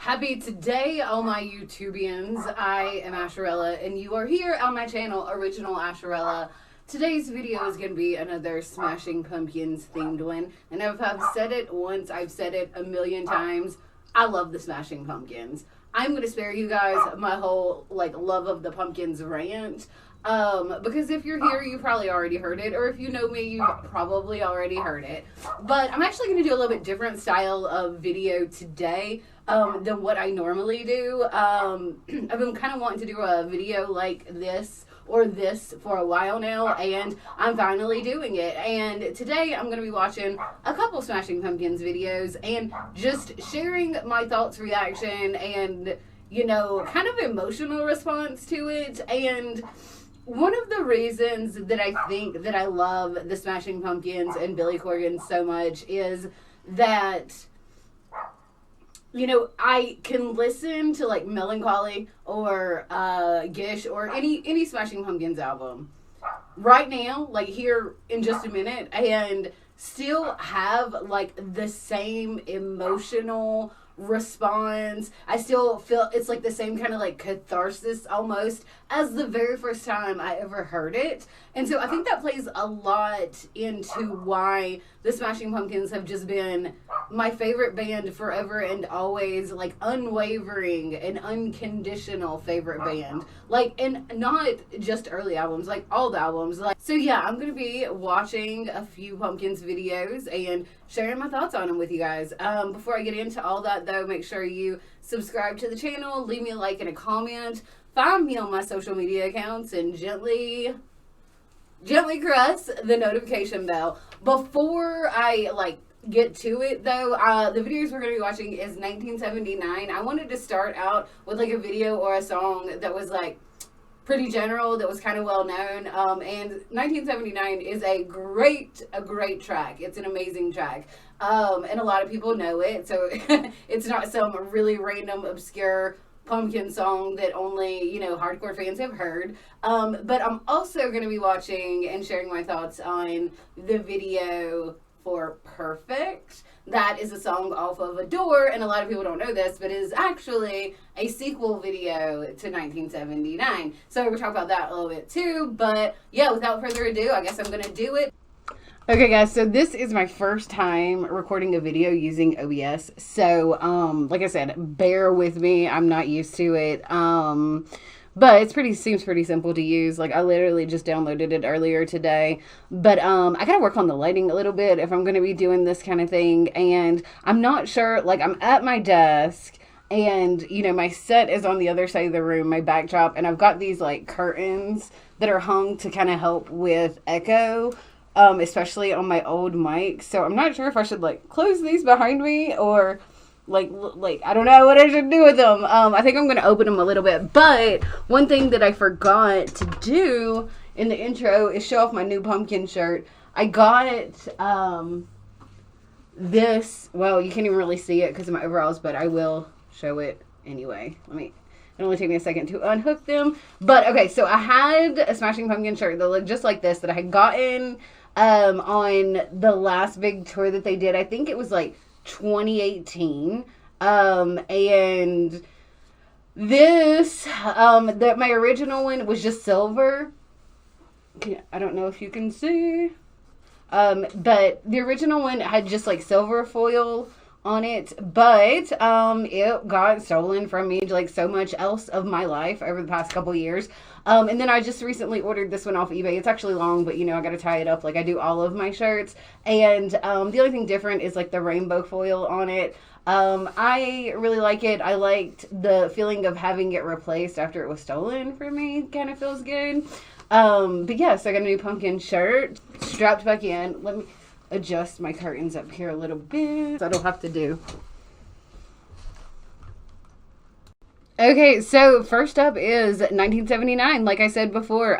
Happy today, all my YouTubians. I am Asherella, and you are here on my channel, Original Asherella. Today's video is going to be another Smashing Pumpkins themed one. And if I've said it once, I've said it a million times. I love the Smashing Pumpkins. I'm going to spare you guys my whole love of the Pumpkins rant. Because if you're here, you probably already heard it, or if you know me, you've probably already heard it. But I'm actually going to do a little bit different style of video today than what I normally do. I've been kind of wanting to do a video like this or this for a while now, and I'm finally doing it. And today I'm going to be watching a couple Smashing Pumpkins videos and just sharing my thoughts, reaction, and, you know, kind of emotional response to it. And one of the reasons that I think that I love the Smashing Pumpkins and Billy Corgan so much is that, you know, I can listen to like Melancholy or Gish or any Smashing Pumpkins album right now, like here in just a minute, and still have like the same emotional response. I still feel it's like the same kind of like catharsis almost as the very first time I ever heard it. And so I think that plays a lot into why the Smashing Pumpkins have just been my favorite band forever and always, like unwavering and unconditional favorite band. Like, and not just early albums, like all the albums. Like, so yeah, I'm gonna be watching a few Pumpkins videos and sharing my thoughts on them with you guys. Before I get into all that though, make sure you subscribe to the channel, leave me a like and a comment, find me on my social media accounts, and gently press the notification bell. Before I get to it though, the videos we're going to be watching is 1979. I wanted to start out with like a video or a song that was like pretty general, that was kind of well known, and 1979 is a great track. It's an amazing track, and a lot of people know it, so it's not some really random obscure Pumpkin song that only, you know, hardcore fans have heard. But I'm also going to be watching and sharing my thoughts on the video for Perfect. That is a song off of Adore, and a lot of people don't know this, but it is actually a sequel video to 1979. So we'll talk about that a little bit too. But yeah, without further ado, I guess I'm going to do it. Okay guys, so this is my first time recording a video using OBS, so like I said, bear with me, I'm not used to it, but it seems pretty simple to use. Like, I literally just downloaded it earlier today, but I gotta work on the lighting a little bit if I'm gonna be doing this kind of thing, and I'm not sure, like, I'm at my desk, and, you know, my set is on the other side of the room, my backdrop, and I've got these, like, curtains that are hung to kind of help with echo, especially on my old mic. So I'm not sure if I should like close these behind me or like I don't know what I should do with them. I think I'm going to open them a little bit. But one thing that I forgot to do in the intro is show off my new pumpkin shirt. I got this, well, you can't even really see it because of my overalls, but I will show it anyway. It only took me a second to unhook them. But, okay, so I had a Smashing Pumpkin shirt that looked just like this that I had gotten on the last big tour that they did. I think it was, like, 2018. And this, my original one was just silver. I don't know if you can see. But the original one had just, like, silver foil on it, but it got stolen from me like so much else of my life over the past couple years, and then I just recently ordered this one off eBay. It's actually long, but you know, I gotta tie it up like I do all of my shirts, and the only thing different is like the rainbow foil on it. I really like it. I liked the feeling of having it replaced after it was stolen from me. Kind of feels good. But yeah, so I got a new pumpkin shirt strapped back in. Let me adjust my curtains up here a little bit so I don't have to do. Okay, so first up is 1979. Like I said before,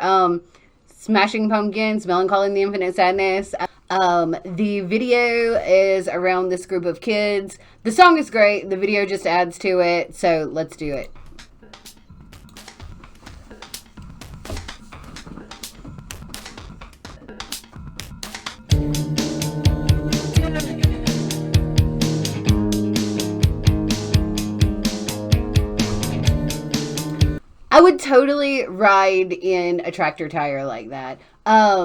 Smashing Pumpkins, Melancholy and the Infinite Sadness. The video is around this group of kids. The song is great. The video just adds to it. So let's do it. I would totally ride in a tractor tire like that. I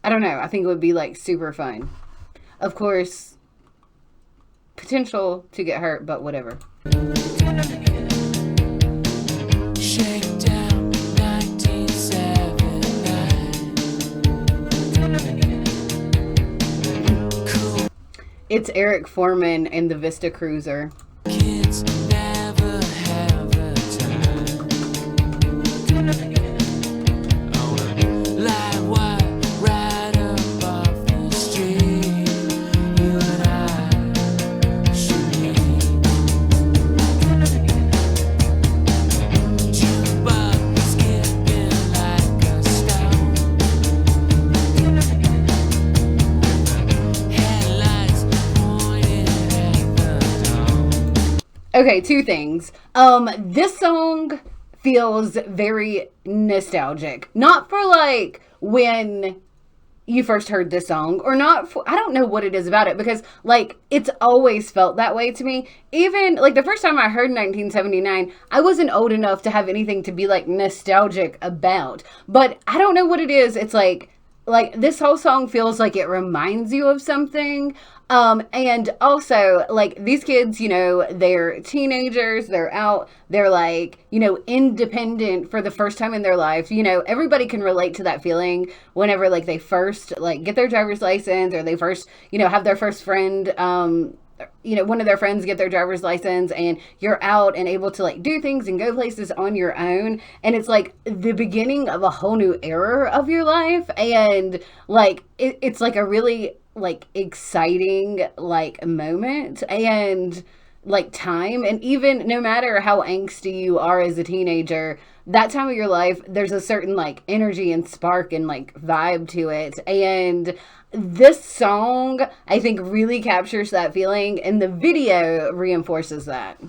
don't know. I think it would be like super fun. Of course, potential to get hurt, but whatever. It's Eric Foreman and the Vista Cruiser. Kids never have a time. Right up off the street. You and I should meet. Jukebox skipping like a stone. Headlights pointed at the dawn. Okay, two things. This song feels very nostalgic. Not for like when you first heard this song, or not for, I don't know what it is about it, because like it's always felt that way to me. Even like the first time I heard 1979, I wasn't old enough to have anything to be like nostalgic about, but I don't know what it is. It's like this whole song feels like it reminds you of something. And also like these kids, you know, they're teenagers, they're out, they're like, you know, independent for the first time in their life. You know, everybody can relate to that feeling whenever like they first like get their driver's license, or they first, you know, have their first friend, you know, one of their friends get their driver's license, and you're out and able to like do things and go places on your own. And it's like the beginning of a whole new era of your life. And like, it's like a really like exciting like moment and like time. And even no matter how angsty you are as a teenager, that time of your life, there's a certain like energy and spark and like vibe to it. And this song, I think, really captures that feeling, and the video reinforces that.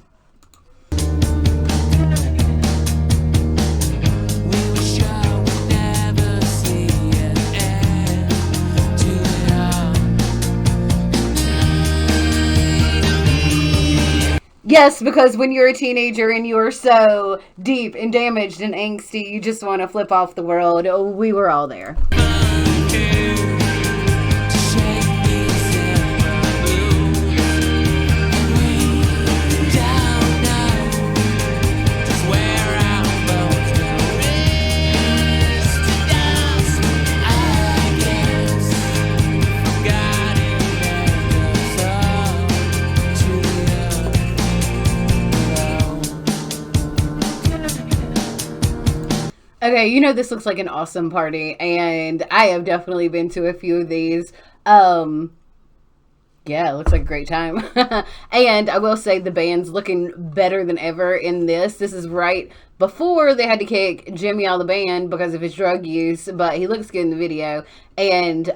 Yes, because when you're a teenager and you're so deep and damaged and angsty, you just want to flip off the world. Oh, we were all there. Okay, you know this looks like an awesome party, and I have definitely been to a few of these. Yeah, it looks like a great time. And I will say the band's looking better than ever in this. This is right before they had to kick Jimmy out of the band because of his drug use, but he looks good in the video. And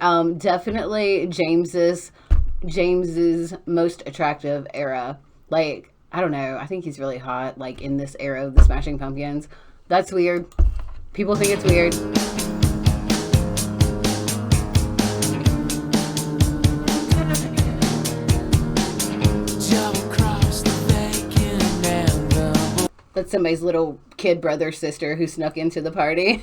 definitely James's most attractive era. Like, I don't know, I think he's really hot, like in this era of the Smashing Pumpkins. That's weird. People think it's weird. That's somebody's little kid brother, sister who snuck into the party.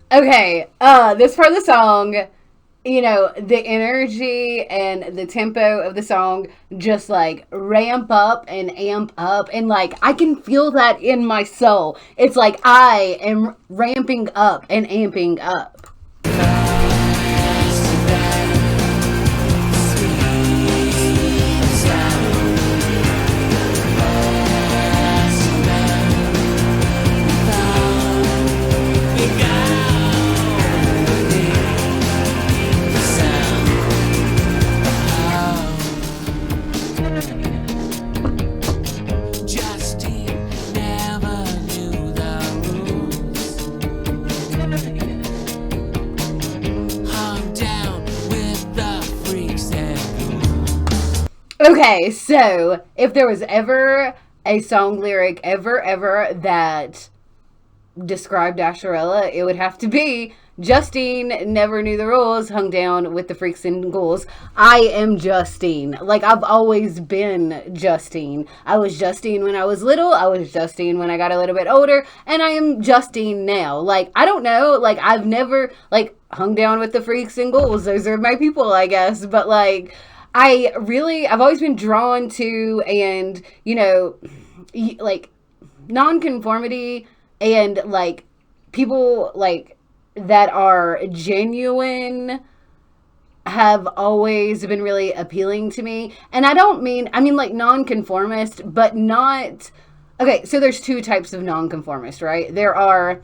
Okay, this part of the song, you know, the energy and the tempo of the song just like ramp up and amp up, and like I can feel that in my soul. It's like I am ramping up and amping up. Okay, so if there was ever a song lyric ever that described Asherella, it would have to be Justine never knew the rules, hung down with the freaks and ghouls. I am Justine. Like, I've always been Justine. I was Justine when I was little. I was Justine when I got a little bit older. And I am Justine now. Like, I don't know. Like, I've never, like, hung down with the freaks and ghouls. Those are my people, I guess. But, like, I've always been drawn to, and, you know, like, nonconformity and, like, people, like, that are genuine have always been really appealing to me. And I mean like nonconformist, but not, okay, so there's two types of nonconformist, right? There are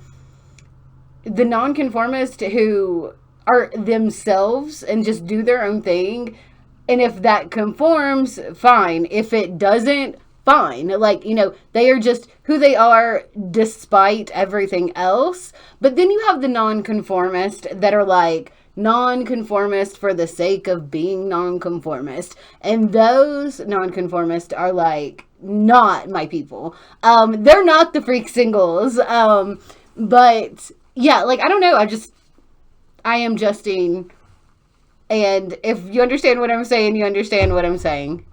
the nonconformist who are themselves and just do their own thing. And if that conforms, fine. If it doesn't, fine. Like, you know, they are just who they are despite everything else. But then you have the nonconformist that are like nonconformist for the sake of being nonconformist. And those nonconformists are like not my people. They're not the freak singles. But yeah, like, I don't know. I am Justine. And if you understand what I'm saying, you understand what I'm saying.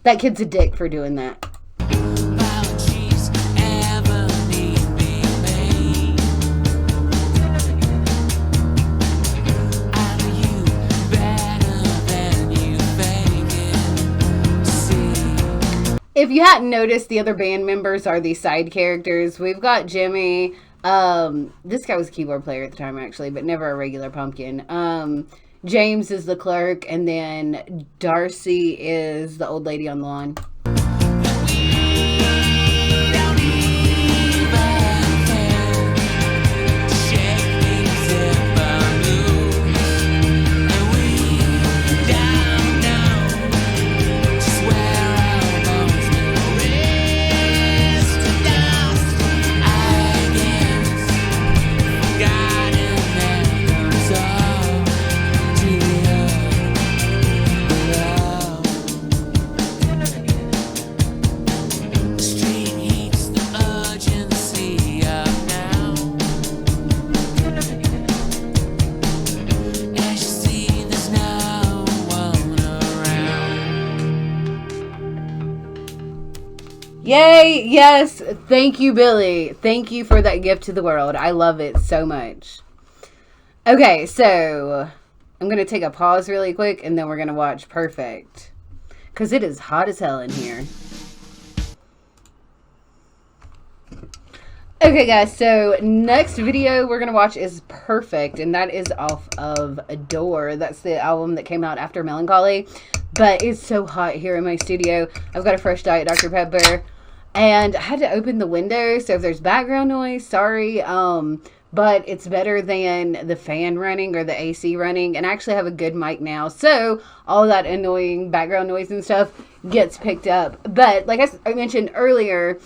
That kid's a dick for doing that. If you hadn't noticed, the other band members are the side characters. We've got Jimmy. This guy was a keyboard player at the time, actually, but never a regular pumpkin. James is the clerk, and then Darcy is the old lady on the lawn. Yay! Yes! Thank you, Billy. Thank you for that gift to the world. I love it so much. Okay, so I'm going to take a pause really quick, and then we're going to watch Perfect. Because it is hot as hell in here. Okay, guys, so next video we're going to watch is Perfect, and that is off of Adore. That's the album that came out after Melancholy. But it's so hot here in my studio. I've got a fresh Diet Dr. Pepper. And I had to open the window, so if there's background noise, sorry. But it's better than the fan running or the AC running. And I actually have a good mic now, so all that annoying background noise and stuff gets picked up. But like I mentioned earlier,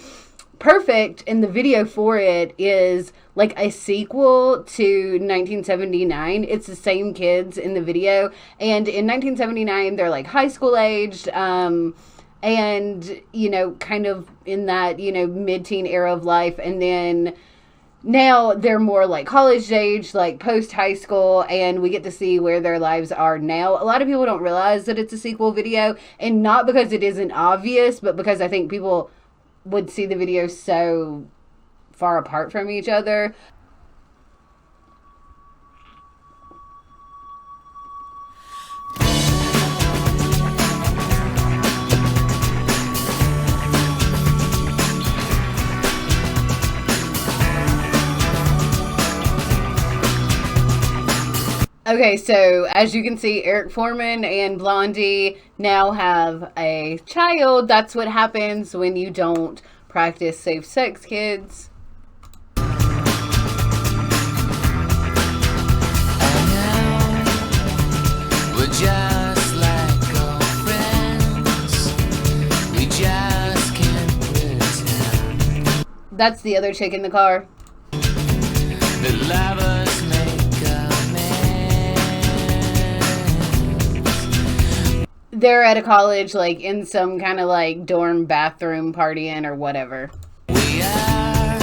Perfect, in the video for it, is like a sequel to 1979. It's the same kids in the video. And in 1979, they're like high school aged. And, you know, kind of in that, you know, mid-teen era of life. And then now they're more like college age, like post-high school. And we get to see where their lives are now. A lot of people don't realize that it's a sequel video. And not because it isn't obvious, but because I think people would see the videos so far apart from each other. Okay, so as you can see, Eric Foreman and Blondie now have a child. That's what happens when you don't practice safe sex, kids. We're just like old friends. We just can't pretend. That's the other chick in the car. The lovers make a man. they're at a college, like, in some kind of, like, dorm bathroom partying or whatever. We are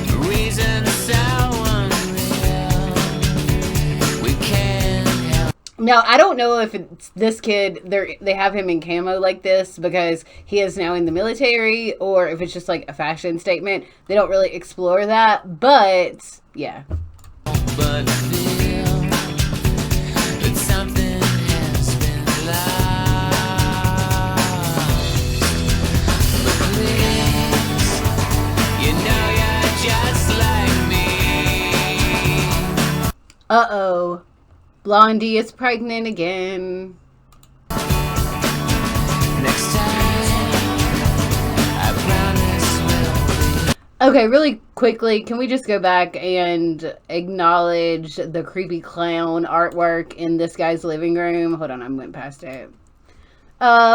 the reason so unreal. We can't help. Now, I don't know if it's this kid, they have him in camo like this because he is now in the military, or if it's just like a fashion statement. They don't really explore that, but yeah. But feel that something has been lost. But please, you know you're just like me. Uh-oh. Blondie is pregnant again. Next time, I promise we'll be. Okay, really quickly, can we just go back and acknowledge the creepy clown artwork in this guy's living room? Hold on, I went past it.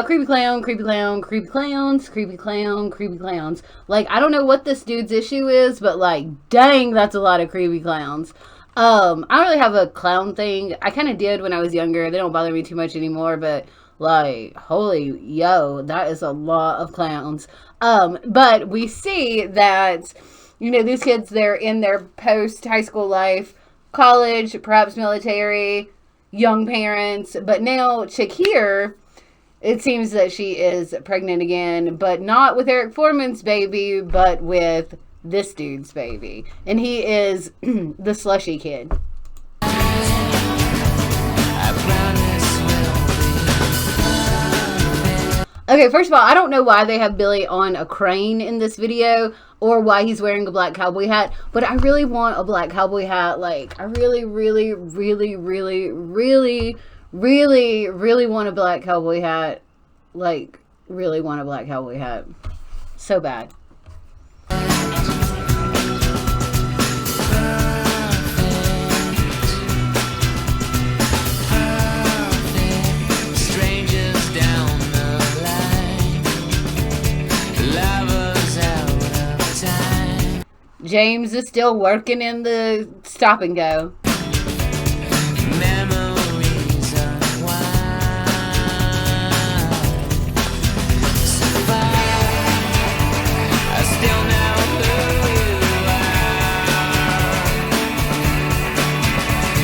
Creepy clown, creepy clown, creepy clowns, creepy clown, creepy clowns. Like, I don't know what this dude's issue is, but like, dang, that's a lot of creepy clowns. I don't really have a clown thing. I kind of did when I was younger. They don't bother me too much anymore, but like, holy yo, that is a lot of clowns. But we see that, you know, these kids, they're in their post-high school life, college, perhaps military, young parents. But now, chick here, it seems that she is pregnant again, but not with Eric Foreman's baby, but with this dude's baby. And he is the slushy kid. Okay, first of all, I don't know why they have Billy on a crane in this video, or why he's wearing a black cowboy hat, but I really want a black cowboy hat. Like, I really, really, really, really, really, really, really want a black cowboy hat. Like, really want a black cowboy hat. So bad. James is still working in the stop and go. Memories unwind. So far, I still know who you are. But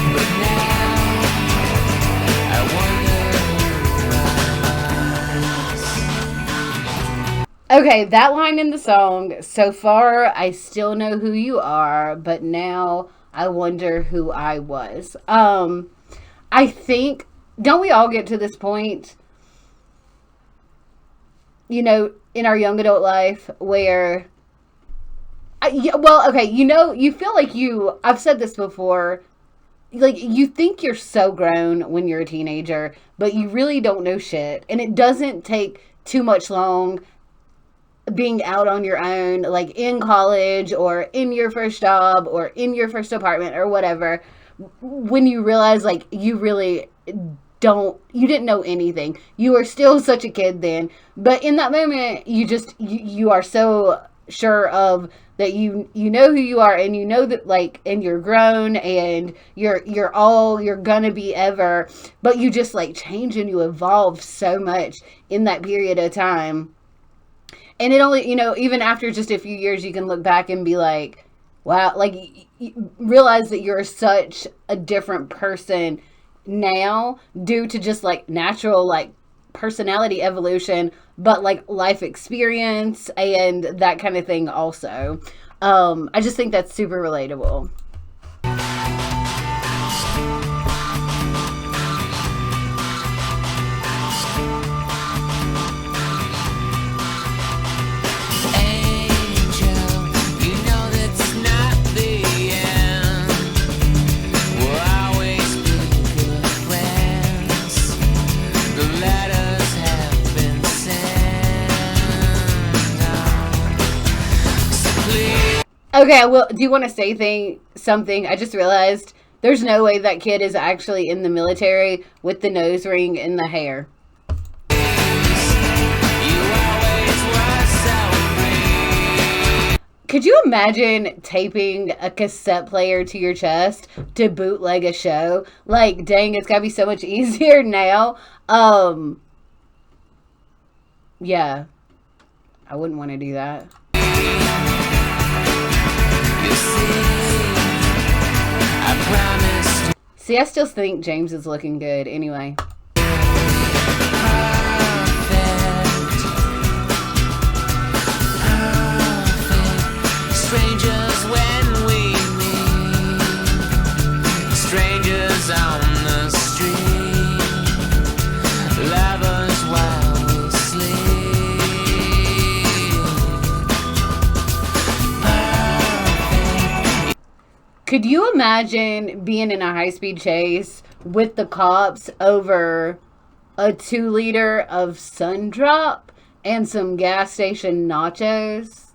now, I wonder who I was. Okay, that line in the song, so far I still know who you are, but now I wonder who I was. I think, don't we all get to this point, you know, in our young adult life where, well, okay, you know, you feel like I've said this before, like, you think you're so grown when you're a teenager, but you really don't know shit, and it doesn't take too much long being out on your own, like in college or in your first job or in your first apartment or whatever, when you realize like you really you didn't know anything. You were still such a kid then, but in that moment you are so sure of that you know who you are, and you know that, like, and you're grown, and you're all you're gonna be ever, but you just like change and you evolve so much in that period of time. And it only, you know, even after just a few years, you can look back and be like, wow, like, you realize that you're such a different person now due to just, like, natural, like, personality evolution, but, like, life experience and that kind of thing also. I just think that's super relatable. Okay, well, do you want to say something? I just realized there's no way that kid is actually in the military with the nose ring and the hair. Could you imagine taping a cassette player to your chest to bootleg a show? Like, dang, it's gotta be so much easier now. Yeah, I wouldn't want to do that. See, I still think James is looking good anyway. Strangers when we meet, strangers on the street, lovers while we sleep. Could you imagine being in a high-speed chase with the cops over a 2-liter of Sundrop and some gas station nachos?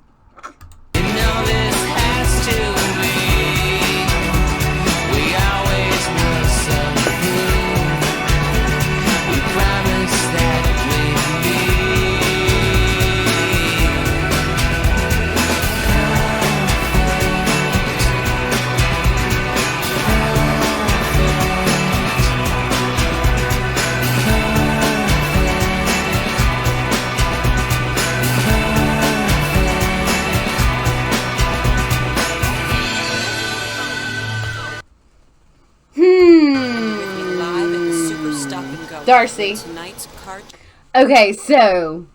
You know this has to be. We always were so good. We promised that we'd be. Live at the Super Stop and Go. Darcy. Tonight's card. Okay, so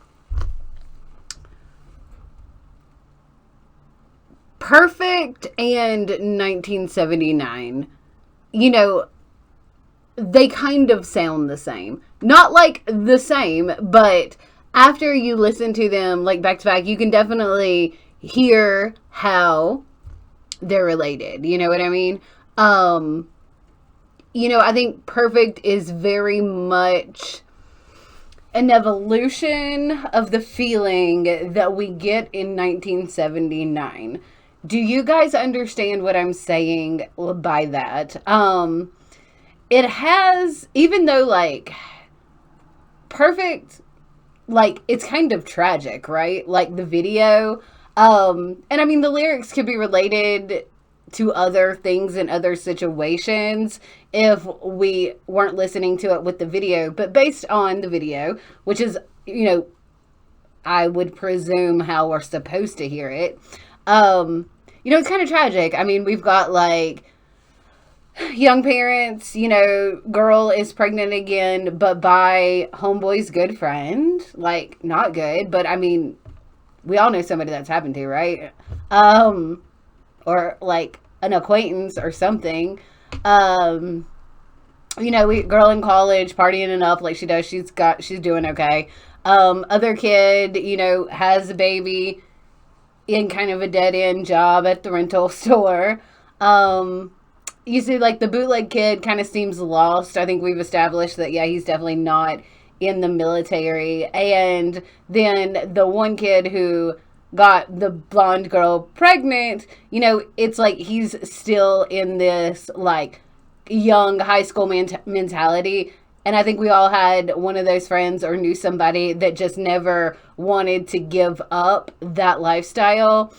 Perfect and 1979, you know, they kind of sound the same. Not like the same, but after you listen to them like back to back, you can definitely hear how they're related. You know what I mean? You know, I think Perfect is very much an evolution of the feeling that we get in 1979. Do you guys understand what I'm saying by that? It has, even though like Perfect, like it's kind of tragic, right? Like the video, and I mean the lyrics could be related to other things in other situations if we weren't listening to it with the video, but based on the video, which is, you know, I would presume how we're supposed to hear it, you know, it's kind of tragic. I mean, we've got like young parents, you know, girl is pregnant again, but by homeboy's good friend. Like, not good, but I mean, we all know somebody that's happened to, right? Or like an acquaintance or something. You know, girl in college partying it up like she does. She's doing okay. Other kid, you know, has a baby in kind of a dead end job at the rental store. You see, like the bootleg kid kind of seems lost. I think we've established that, yeah, he's definitely not in the military. And then the one kid who got the blonde girl pregnant, you know, it's like he's still in this like young high school mentality. And I think we all had one of those friends or knew somebody that just never wanted to give up that lifestyle.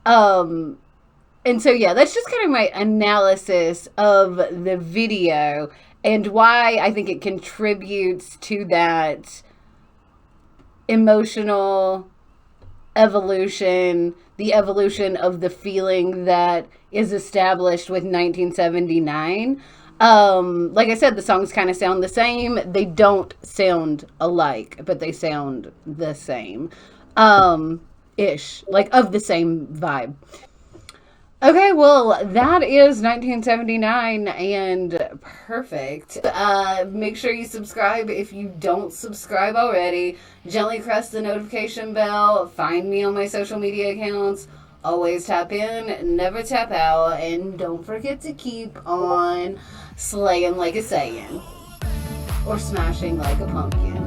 And so, yeah, that's just kind of my analysis of the video and why I think it contributes to that emotional evolution, the evolution of the feeling that is established with 1979. Like I said, the songs kind of sound the same. They don't sound alike, but they sound the same. Ish. Like of the same vibe. Okay, well, that is 1979 and Perfect. Make sure you subscribe if you don't subscribe already. Gently press the notification bell. Find me on my social media accounts. Always tap in, never tap out. And don't forget to keep on slaying like a Saiyan. Or smashing like a pumpkin.